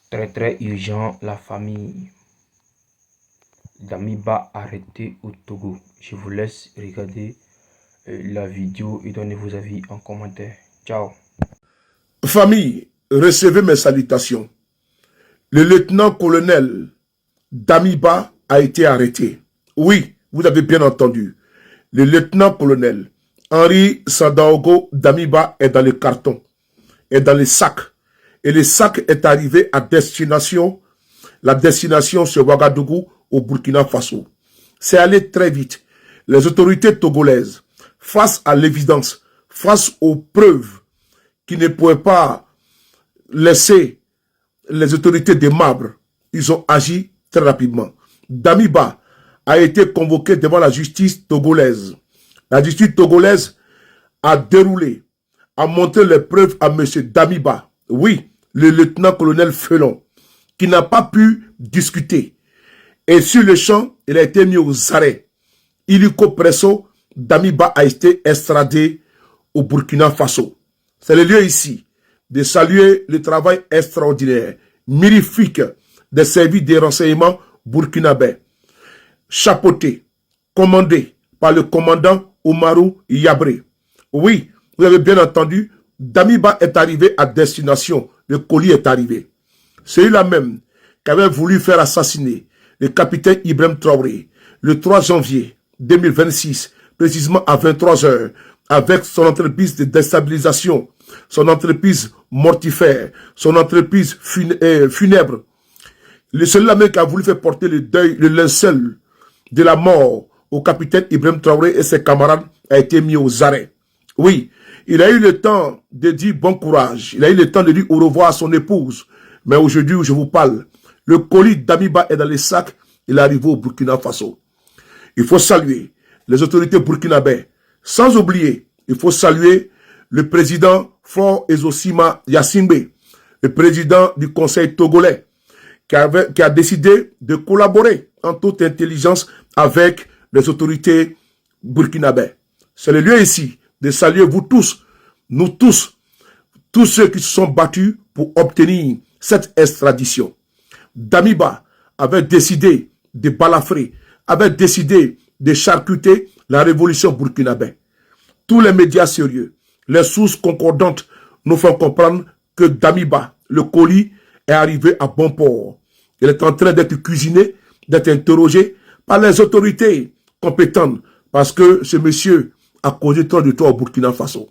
Très urgent, la famille d'Amiba arrêtée au Togo. Je vous laisse regarder la vidéo et donner vos avis en commentaire. Ciao. Famille, recevez mes salutations. Le lieutenant-colonel Damiba a été arrêté. Oui, vous avez bien entendu. Le lieutenant-colonel Henri Sandaogo Damiba est dans le carton, est dans les sacs. Et le sac est arrivé à destination. La destination, c'est Ouagadougou, au Burkina Faso. C'est allé très vite. Les autorités togolaises, face à l'évidence, face aux preuves qui ne pouvaient pas laisser les autorités des marbres, ils ont agi très rapidement. Damiba a été convoqué devant la justice togolaise. La justice togolaise a déroulé, a montré les preuves à M. Damiba, oui, le lieutenant-colonel Felon, qui n'a pas pu discuter. Et sur le champ, il a été mis aux arrêts. Illico presso, Damiba a été extradé au Burkina Faso. C'est le lieu ici de saluer le travail extraordinaire, mirifique des services de renseignement burkinabais, chapeauté, commandé par le commandant Oumarou Yabré. Oui, vous avez bien entendu, Damiba est arrivé à destination, le colis est arrivé. Celui-là même qui avait voulu faire assassiner le capitaine Ibrahim Traoré le 3 janvier 2026, précisément à 23 h, avec son entreprise de déstabilisation, son entreprise mortifère, son entreprise funèbre. Celui-là même qui a voulu faire porter le deuil, le linceul de la mort au capitaine Ibrahim Traoré et ses camarades a été mis aux arrêts. Oui, il a eu le temps de dire bon courage, il a eu le temps de dire au revoir à son épouse. Mais aujourd'hui où je vous parle, le colis d'Amiba est dans les sacs, il est arrivé au Burkina Faso. Il faut saluer les autorités burkinabais. Sans oublier, il faut saluer le président Faure Ezosima Yassimbe, le président du conseil togolais, qui a décidé de collaborer en toute intelligence avec les autorités burkinabais. C'est le lieu ici de saluer vous tous, nous tous ceux qui se sont battus pour obtenir cette extradition. Damiba avait décidé de balafrer, avait décidé de charcuter la révolution burkinabé. Tous les médias sérieux, les sources concordantes nous font comprendre que Damiba, le colis, est arrivé à bon port. Il est en train d'être cuisiné, d'être interrogé par les autorités compétentes parce que ce monsieur a causé trop de tort au Burkina Faso.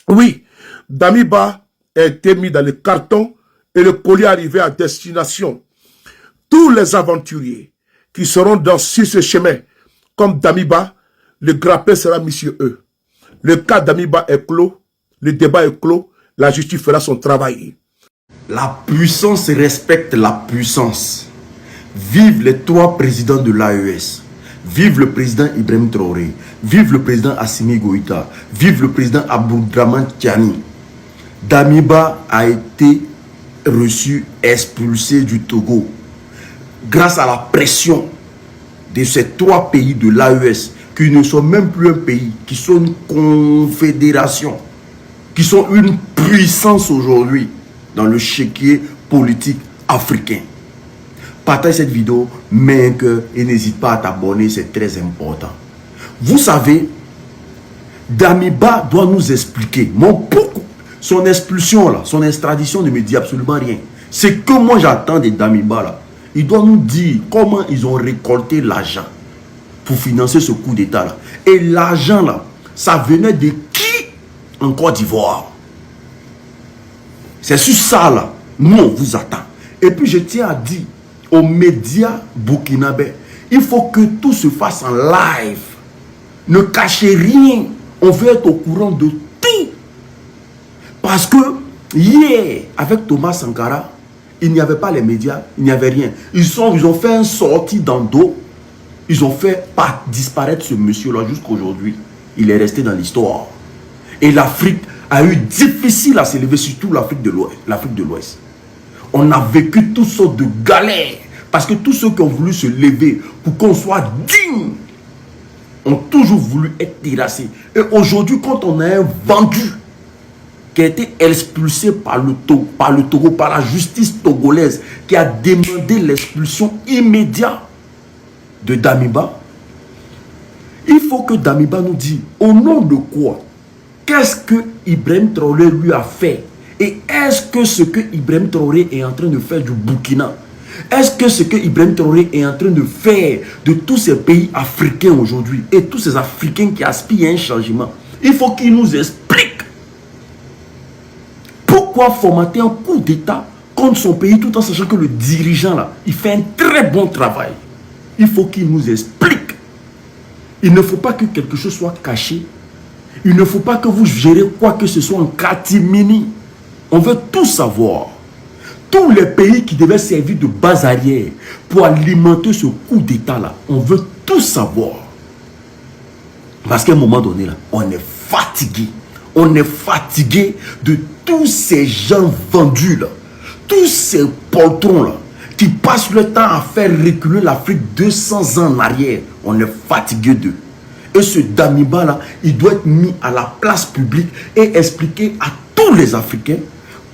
Oui, Damiba a été mis dans le carton et le colis est arrivé à destination. Tous les aventuriers qui seront sur ce chemin, comme Damiba, le grappin sera mis sur eux. Le cas d'Amiba est clos, le débat est clos, la justice fera son travail. La puissance respecte la puissance. Vive les 3 présidents de l'AES. Vive le président Ibrahim Traoré. Vive le président Assimi Goïta. Vive le président Abdoudraman Tiani. Damiba a été reçu, expulsé du Togo. Grâce à la pression de ces 3 pays de l'AES, qui ne sont même plus un pays, qui sont une confédération, qui sont une puissance aujourd'hui dans le chéquier politique africain. Partage cette vidéo, mets un cœur et n'hésite pas à t'abonner, c'est très important. Vous savez, Damiba doit nous expliquer, son expulsion là, son extradition ne me dit absolument rien. C'est que moi j'attends de Damiba là. Il doit nous dire comment ils ont récolté l'argent pour financer ce coup d'état là. Et l'argent là, ça venait de qui en Côte d'Ivoire? C'est sur ça là, nous on vous attend. Et puis je tiens à dire aux médias burkinabés, il faut que tout se fasse en live. Ne cachez rien, on veut être au courant de tout. Parce que hier, avec Thomas Sankara, il n'y avait pas les médias, il n'y avait rien. Ils ont fait une sortie dans le dos. Ils ont fait disparaître ce monsieur-là jusqu'aujourd'hui. Il est resté dans l'histoire. Et l'Afrique a eu difficile à s'élever, surtout l'Afrique de l'Ouest. On a vécu toutes sortes de galères. Parce que tous ceux qui ont voulu se lever pour qu'on soit digne ont toujours voulu être terrassés. Et aujourd'hui, quand on a un vendu, qui a été expulsé par le Togo, par la justice togolaise, qui a demandé l'expulsion immédiate de Damiba. Il faut que Damiba nous dise au nom de quoi, qu'est-ce que Ibrahim Traoré lui a fait, et est-ce que ce que Ibrahim Traoré est en train de faire du Burkina, est-ce que ce que Ibrahim Traoré est en train de faire de tous ces pays africains aujourd'hui, et tous ces Africains qui aspirent à un changement, il faut qu'il nous explique pourquoi formater un coup d'État contre son pays tout en sachant que le dirigeant là, il fait un très bon travail. Il faut qu'il nous explique. Il ne faut pas que quelque chose soit caché. Il ne faut pas que vous gérez quoi que ce soit en catimini. On veut tout savoir. Tous les pays qui devaient servir de base arrière pour alimenter ce coup d'État là, on veut tout savoir. Parce qu'à un moment donné là, on est fatigué. On est fatigué de tous ces gens vendus là, tous ces poltrons là, qui passent le temps à faire reculer l'Afrique 200 ans en arrière. On est fatigué d'eux. Et ce Damiba là, il doit être mis à la place publique et expliquer à tous les Africains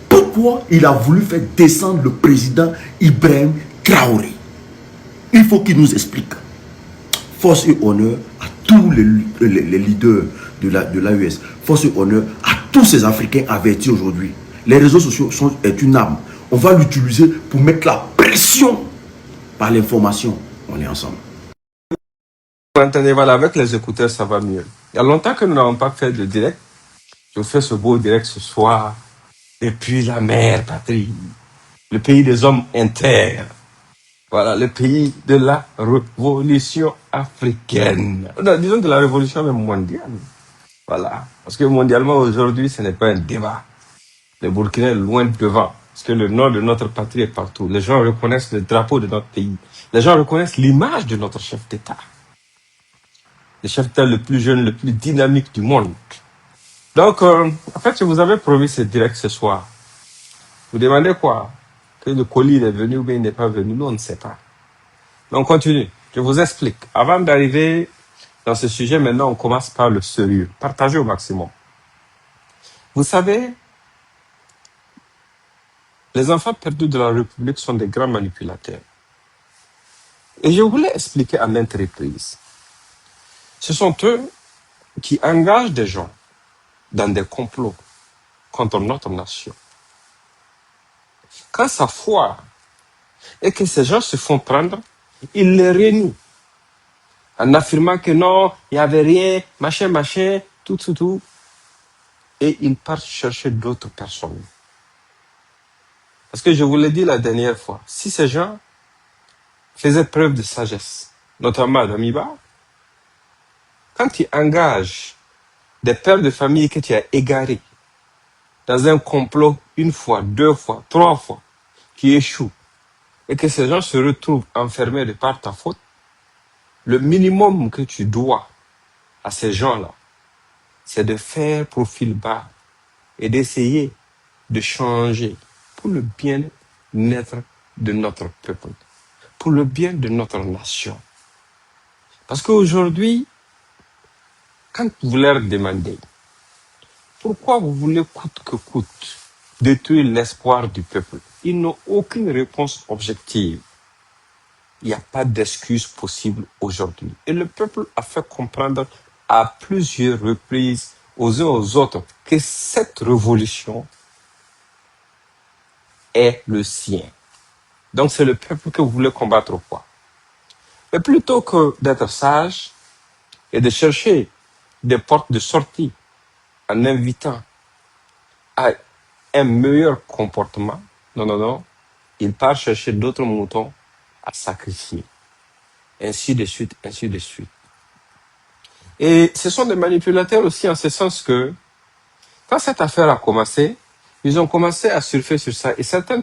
pourquoi il a voulu faire descendre le président Ibrahim Traoré. Il faut qu'il nous explique. Force et honneur à tous les leaders de l'AES. Force et honneur à tous ces Africains avertis aujourd'hui. Les réseaux sociaux est une arme. On va l'utiliser pour mettre la pression par l'information. On est ensemble. Vous entendez, voilà, avec les écouteurs, ça va mieux. Il y a longtemps que nous n'avons pas fait de direct. Je fais ce beau direct ce soir. Depuis la mère patrie, le pays des hommes intègres. Voilà, le pays de la révolution africaine. Non, disons de la révolution même mondiale. Voilà. Parce que mondialement, aujourd'hui, ce n'est pas un débat. Le Burkina est loin devant. Parce que le nom de notre patrie est partout. Les gens reconnaissent le drapeau de notre pays. Les gens reconnaissent l'image de notre chef d'État. Le chef d'État le plus jeune, le plus dynamique du monde. Donc, en fait, je vous avais promis ce direct ce soir. Vous demandez quoi? Que le colis est venu ou bien il n'est pas venu? Nous, on ne sait pas. Donc, on continue. Je vous explique. Avant d'arriver dans ce sujet, maintenant, on commence par le sérieux. Partagez au maximum. Vous savez, les enfants perdus de la République sont des grands manipulateurs. Et je voulais expliquer à maintes reprises. Ce sont eux qui engagent des gens dans des complots contre notre nation. Quand ça foire et que ces gens se font prendre, ils les renient en affirmant que non, il n'y avait rien, machin, tout. Et ils partent chercher d'autres personnes. Parce que je vous l'ai dit la dernière fois, si ces gens faisaient preuve de sagesse, notamment Damiba, quand tu engages des pères de famille que tu as égarés dans un complot une fois, deux fois, trois fois, qui échouent, et que ces gens se retrouvent enfermés de par ta faute, le minimum que tu dois à ces gens-là, c'est de faire profil bas et d'essayer de changer pour le bien-être de notre peuple, pour le bien de notre nation. Parce qu'aujourd'hui, quand vous leur demandez pourquoi vous voulez coûte que coûte détruire l'espoir du peuple, ils n'ont aucune réponse objective. Il n'y a pas d'excuse possible aujourd'hui. Et le peuple a fait comprendre à plusieurs reprises aux uns aux autres que cette révolution est le sien. Donc c'est le peuple que vous voulez combattre ou quoi. Mais plutôt que d'être sage et de chercher des portes de sortie en invitant à un meilleur comportement, non, il part chercher d'autres moutons à sacrifier. Ainsi de suite. Et ce sont des manipulateurs aussi en ce sens que, quand cette affaire a commencé, ils ont commencé à surfer sur ça. Et certaines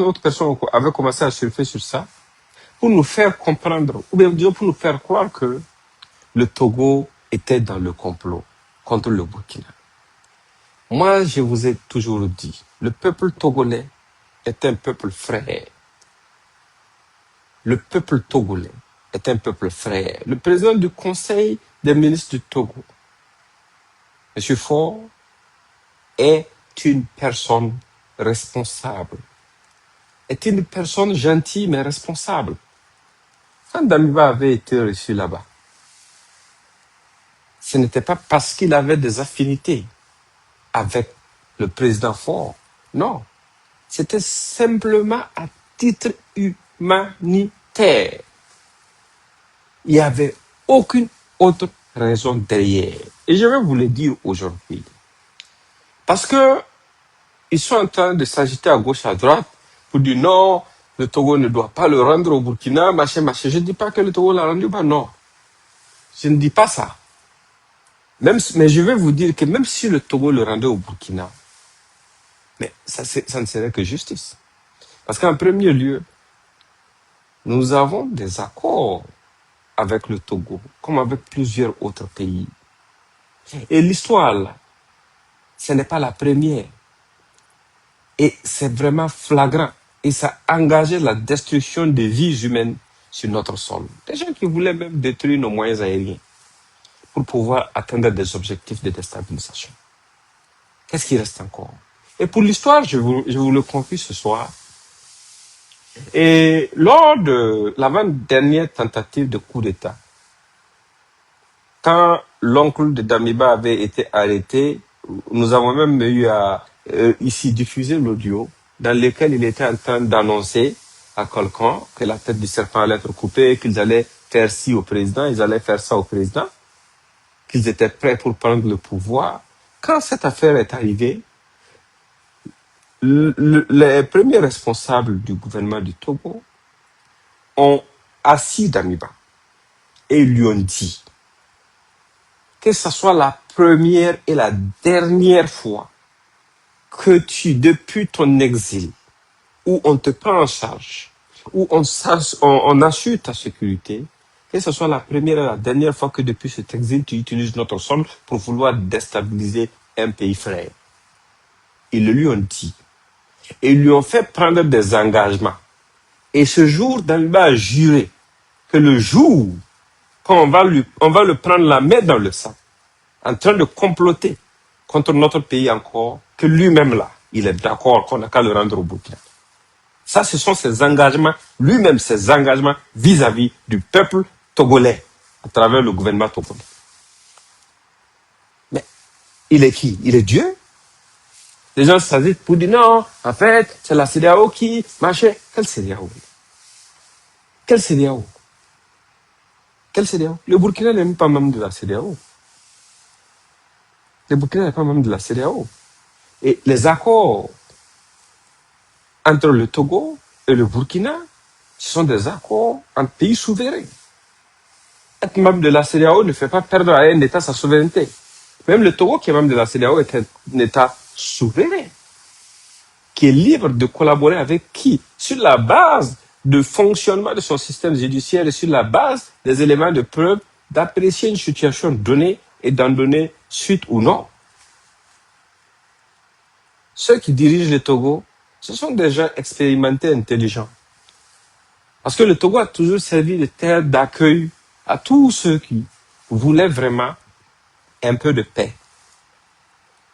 autres personnes avaient commencé à surfer sur ça pour nous faire comprendre, ou bien disons pour nous faire croire que le Togo était dans le complot contre le Burkina. Moi, je vous ai toujours dit, le peuple togolais est un peuple frère. Le peuple togolais est un peuple frère. Le président du Conseil des ministres du Togo, M. Faure, est est une personne responsable, est une personne gentille mais responsable. Quand Damiba avait été reçu là-bas, ce n'était pas parce qu'il avait des affinités avec le président Faure. Non. C'était simplement à titre humanitaire. Il n'y avait aucune autre raison derrière. Et je vais vous le dire aujourd'hui. Parce que ils sont en train de s'agiter à gauche, à droite, pour dire non, le Togo ne doit pas le rendre au Burkina, machin, machin. Je ne dis pas que le Togo l'a rendu, bah non. Je ne dis pas ça. Mais je vais vous dire que même si le Togo le rendait au Burkina, mais ça ne serait que justice. Parce qu'en premier lieu, nous avons des accords avec le Togo, comme avec plusieurs autres pays. Et l'histoire, là, ce n'est pas la première. Et c'est vraiment flagrant. Et ça a engagé la destruction des vies humaines sur notre sol. Des gens qui voulaient même détruire nos moyens aériens pour pouvoir atteindre des objectifs de déstabilisation. Qu'est-ce qui reste encore? Et pour l'histoire, je vous le confie ce soir. Et lors de l'avant-dernière tentative de coup d'État, quand l'oncle de Damiba avait été arrêté, nous avons même eu à ici diffuser l'audio dans lequel il était en train d'annoncer à quelqu'un que la tête du serpent allait être coupée, qu'ils allaient faire ci au président, ils allaient faire ça au président, qu'ils étaient prêts pour prendre le pouvoir. Quand cette affaire est arrivée, les premiers responsables du gouvernement du Togo ont assis Damiba et ils lui ont dit que ce soit la première et la dernière fois que depuis ton exil, où on te prend en charge, où on assure ta sécurité, que ce soit la première et la dernière fois que depuis cet exil, tu utilises notre sol pour vouloir déstabiliser un pays frère. Ils le lui ont dit. Et ils lui ont fait prendre des engagements. Et ce jour, Damiba a juré que le jour quand on va le prendre la main dans le sac, en train de comploter contre notre pays encore, que lui-même là, il est d'accord qu'on n'a qu'à le rendre au Burkina. Ça, ce sont ses engagements, lui-même ses engagements vis-à-vis du peuple togolais, à travers le gouvernement togolais. Mais il est qui? Il est Dieu? Les gens s'agitent pour dire non, en fait, c'est la CEDEAO qui, machin. Quelle CEDEAO? Quelle CEDEAO? Quelle CEDEAO? Le Burkina n'est même pas membre de la CEDEAO. Le Burkina n'est pas membre de la CEDEAO. Et les accords entre le Togo et le Burkina, ce sont des accords entre pays souverains. Être membre de la CEDEAO ne fait pas perdre à un État sa souveraineté. Même le Togo, qui est membre de la CEDEAO, est un État souverain, qui est libre de collaborer avec qui? Sur la base du fonctionnement de son système judiciaire et sur la base des éléments de preuve, d'apprécier une situation donnée et d'en donner suite ou non. Ceux qui dirigent le Togo, ce sont des gens expérimentés, intelligents. Parce que le Togo a toujours servi de terre d'accueil à tous ceux qui voulaient vraiment un peu de paix.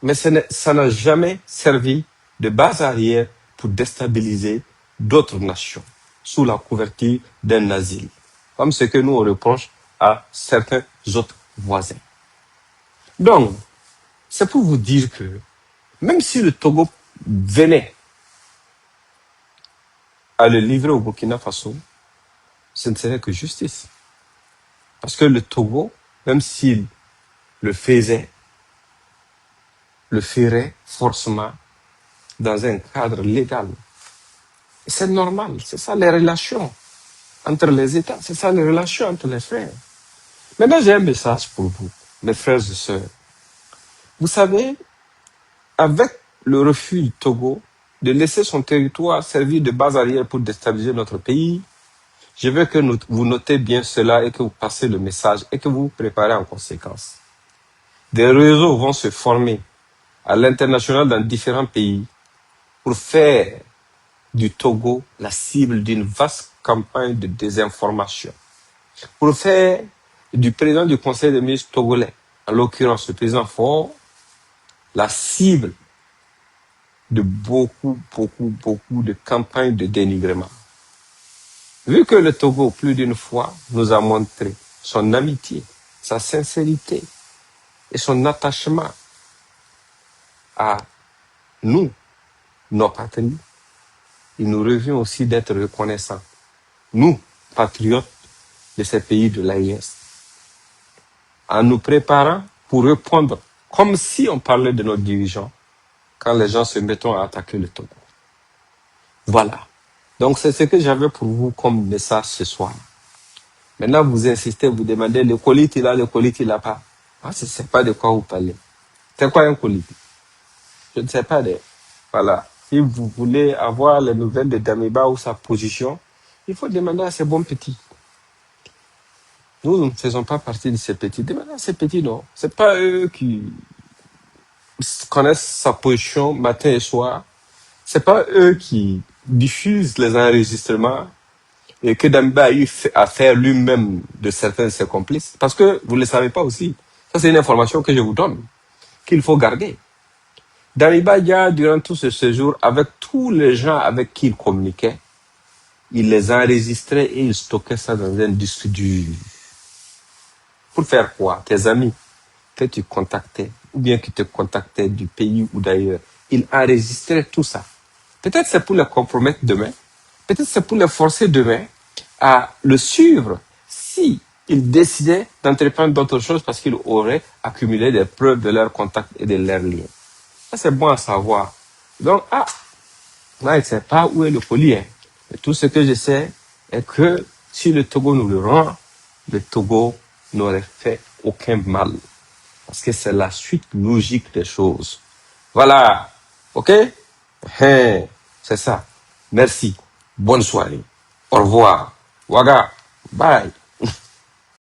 Mais ça n'a jamais servi de base arrière pour déstabiliser d'autres nations sous la couverture d'un asile, comme ce que nous on reproche à certains autres voisins. Donc, c'est pour vous dire que même si le Togo venait à le livrer au Burkina Faso, ce ne serait que justice. Parce que le Togo, même s'il le faisait, le ferait forcément dans un cadre légal. Et c'est normal, c'est ça les relations entre les États, c'est ça les relations entre les frères. Maintenant, j'ai un message pour vous, mes frères et sœurs. Vous savez, avec le refus du Togo de laisser son territoire servir de base arrière pour déstabiliser notre pays, je veux que vous notez bien cela et que vous passez le message et que vous vous préparez en conséquence. Des réseaux vont se former à l'international dans différents pays pour faire du Togo la cible d'une vaste campagne de désinformation, pour faire du président du Conseil des ministres togolais, en l'occurrence le président Faure, la cible de beaucoup de campagnes de dénigrement. Vu que le Togo, plus d'une fois, nous a montré son amitié, sa sincérité et son attachement à nous, nos patries, il nous revient aussi d'être reconnaissants, nous, patriotes de ces pays de l'AIS, en nous préparant pour répondre comme si on parlait de nos dirigeants quand les gens se mettront à attaquer le Togo. Voilà. Donc c'est ce que j'avais pour vous comme message ce soir. Maintenant, vous insistez, vous demandez le colis il a pas. Ah, je ne sais pas de quoi vous parlez. C'est quoi un colis? Je ne sais pas. Voilà. Si vous voulez avoir les nouvelles de Damiba ou sa position, il faut demander à ces bons petits. Nous ne faisons pas partie de ces petits. Demandez à ces petits, non. C'est pas eux qui connaissent sa position matin et soir. C'est pas eux qui diffusent les enregistrements et que Damiba a eu à faire lui-même de certains de ses complices. Parce que vous ne le savez pas aussi. Ça, c'est une information que je vous donne, qu'il faut garder. Damiba Dia, durant tout ce séjour, avec tous les gens avec qui il communiquait, il les enregistrait et il stockait ça dans un disque dur. Pour faire quoi? Tes amis que tu contactais, ou bien qui te contactaient du pays ou d'ailleurs, il enregistrait tout ça. Peut-être c'est pour les compromettre demain, peut-être c'est pour les forcer demain à le suivre si il décidait d'entreprendre d'autres choses parce qu'il aurait accumulé des preuves de leurs contacts et de leurs liens. Ça, c'est bon à savoir. Donc, là, je ne sais pas où est le colis. Hein. Mais tout ce que je sais est que si le Togo nous le rend, le Togo n'aurait fait aucun mal. Parce que c'est la suite logique des choses. Voilà. OK? C'est ça. Merci. Bonne soirée. Au revoir. Waga. Bye.